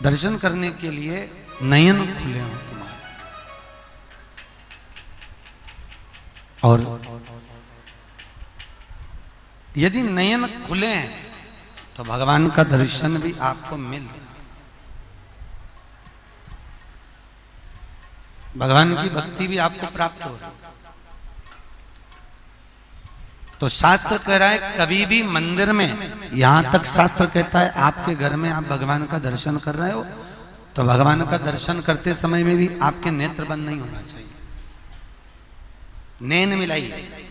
दर्शन करने के लिए नयन खुले हों तुम्हारे। और यदि नयन खुले हैं तो भगवान का दर्शन भी आपको मिल रहा है, भगवान की भक्ति भी आपको प्राप्त हो रही है। तो शास्त्र कह रहा है कभी भी मंदिर में, यहां तक शास्त्र कहता है आपके घर में आप भगवान का दर्शन कर रहे हो तो भगवान का दर्शन करते समय में भी आपके नेत्र बंद नहीं होना चाहिए, नैन मिलाइए।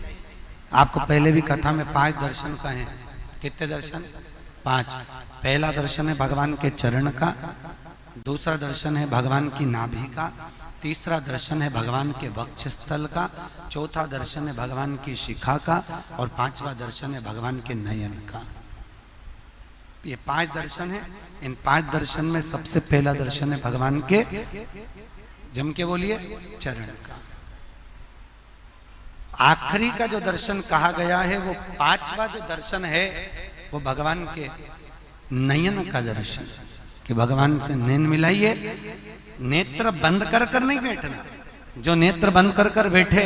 आपको पहले भी कथा में 5 दर्शन कहे। कितने दर्शन? 5। पहला दर्शन है भगवान के चरण का, दूसरा दर्शन है भगवान की नाभि का, तीसरा दर्शन है भगवान के वक्षस्थल का, चौथा दर्शन है भगवान की शिखा का और 5वां दर्शन है भगवान के नयन का। ये 5 दर्शन है। इन 5 दर्शन में सबसे पहला दर्शन है भगवान के, जम के बोलिए, चरण का। आखिरी का जो दर्शन कहा गया है वो 5वां जो दर्शन है वो भगवान के नयन का दर्शन, कि भगवान से नैन मिलाइए। नेत्र बंद कर कर नहीं बैठना। जो नेत्र बंद कर कर बैठे,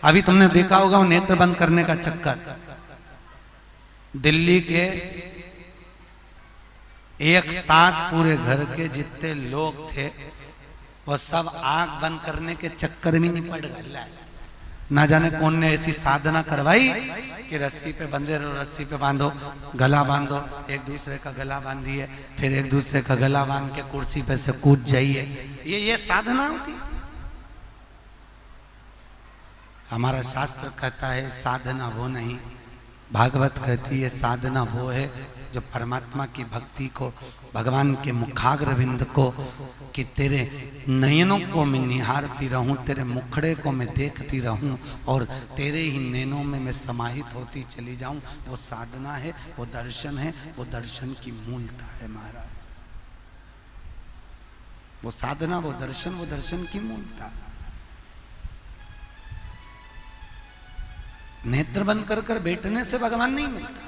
अभी तुमने देखा होगा वो नेत्र बंद करने का चक्कर। दिल्ली के एक साथ पूरे घर के जितने लोग थे वो सब आंख बंद करने के चक्कर में नहीं पड़ गए। ना जाने कौन ने ऐसी साधना करवाई कि रस्सी पे बंधे रहो, रस्सी पे बांधो, गला बांधो, एक दूसरे का गला बांधिए, फिर एक दूसरे का गला बांध के कुर्सी पे से कूद जाइए। ये साधना होती। हमारा शास्त्र कहता है साधना वो नहीं, भागवत कहती है साधना वो है जो परमात्मा की भक्ति को, भगवान के मुखाग्र बिंद को, कि तेरे नयनों को मैं निहारती रहूं, तेरे मुखड़े को मैं देखती रहूं और तेरे ही नैनों में मैं समाहित होती चली जाऊं, वो साधना है, वो दर्शन है, वो दर्शन की मूलता है महाराज। वो साधना, वो दर्शन की मूलता। नेत्र बंद कर कर बैठने से भगवान नहीं मिलता।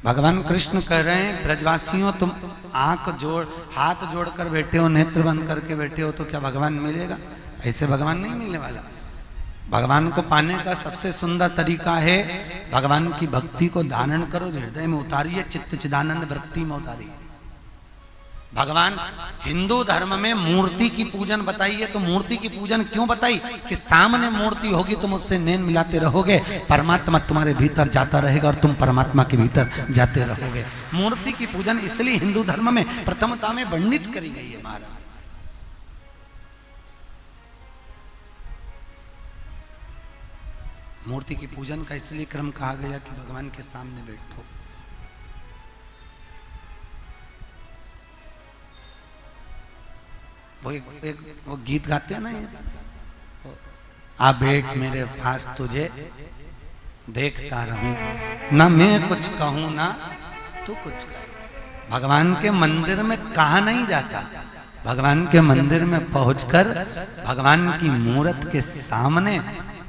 भगवान कृष्ण कह रहे हैं ब्रजवासियों तुम हाथ जोड़कर बैठे हो, नेत्र बंद करके बैठे हो तो क्या भगवान मिलेगा? ऐसे भगवान नहीं मिलने वाला। भगवान को पाने का सबसे सुंदर तरीका है भगवान की भक्ति को धारण करो, हृदय में उतारिए, चित्त चिदानंद वृत्ति में उतारिए। भगवान हिंदू धर्म में मूर्ति की पूजन बताइए तो मूर्ति की पूजन क्यों बताई? कि सामने मूर्ति होगी तुम उससे नैन मिलाते रहोगे, परमात्मा तुम्हारे भीतर जाता रहेगा और तुम परमात्मा के भीतर जाते रहोगे। मूर्ति की पूजन इसलिए हिंदू धर्म में प्रथमता में वर्णित करी गई है महाराज। मूर्ति की पूजन का इसलिए क्रम कहा गया कि भगवान के सामने बैठो। वो गीत गाते हैं ना, ये आ बैठ मेरे पास तुझे देखता रहूं, ना मैं कुछ कहूं ना तू कुछ कर। भगवान के मंदिर में कहा नहीं जाता, भगवान के मंदिर में पहुंचकर भगवान की मूरत के सामने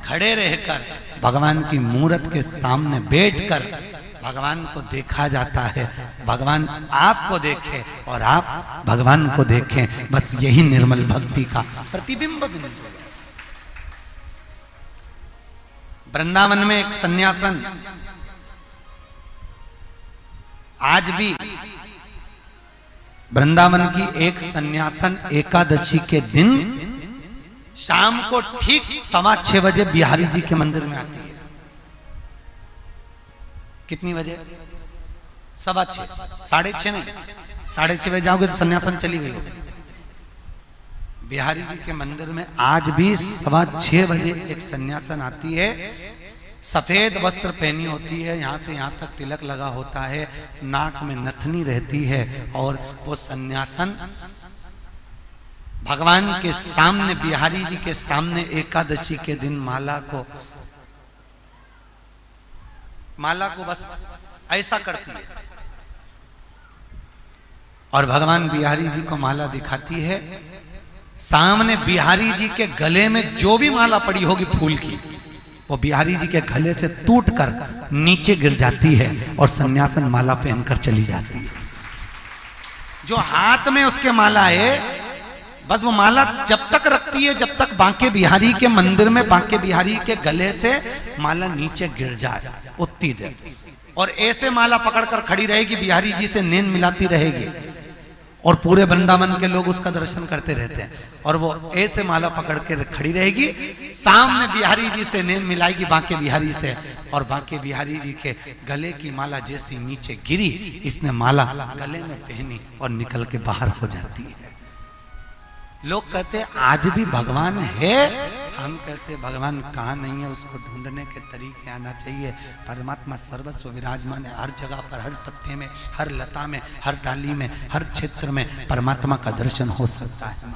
खड़े रहकर, भगवान की मूरत के सामने बैठकर भगवान को देखा जाता है। भगवान आपको देखे और आप भगवान को देखें, बस यही निर्मल भक्ति का प्रतिबिंब बिंदु है। वृंदावन में एक सन्यासन आज भी, वृंदावन की एक सन्यासन एकादशी के दिन शाम को ठीक 6:15 बजे बिहारी जी के मंदिर में आती है। कितनी बजे? 6:15, 6:30 नहीं, 6:30 बजे जाओगे तो सन्यासन चली गई होगी। बिहारी जी के मंदिर में आज भी 6:15 बजे एक सन्यासन आती है, सफेद वस्त्र पहनी होती है, यहाँ से यहाँ तक तिलक लगा होता है, नाक में नथनी रहती है और वो सन्यासन भगवान के सामने, बिहारी जी के सामने एकादशी के दिन माला को बस ऐसा करती है और भगवान बिहारी जी को माला दिखाती है। सामने बिहारी जी के गले में जो भी माला पड़ी होगी फूल की, वो बिहारी जी के गले से टूटकर नीचे गिर जाती है और सन्यासन माला पहनकर चली जाती है। जो हाथ में उसके माला है, बस वो माला जब तक रखती है जब तक बांके बिहारी के मंदिर में बांके बिहारी के गले से माला नीचे गिर जाए उतनी देर, और ऐसे माला पकड़कर खड़ी रहेगी, बिहारी जी से नैन मिलाती रहेगी और पूरे वृंदावन के लोग उसका दर्शन करते रहते हैं। और वो ऐसे माला पकड़ के खड़ी रहेगी, सामने बिहारी जी से नैन मिलाएगी बांके बिहारी से, और बांके बिहारी जी के गले की माला जैसी नीचे गिरी, इसने माला गले में पहनी और निकल के बाहर हो जाती है। लोग कहते हैं आज भी भगवान है, हम कहते हैं भगवान कहाँ नहीं है, उसको ढूंढने के तरीके आना चाहिए। परमात्मा सर्वस्व विराजमान है, हर जगह पर, हर पत्ते में, हर लता में, हर डाली में, हर क्षेत्र में परमात्मा का दर्शन हो सकता है।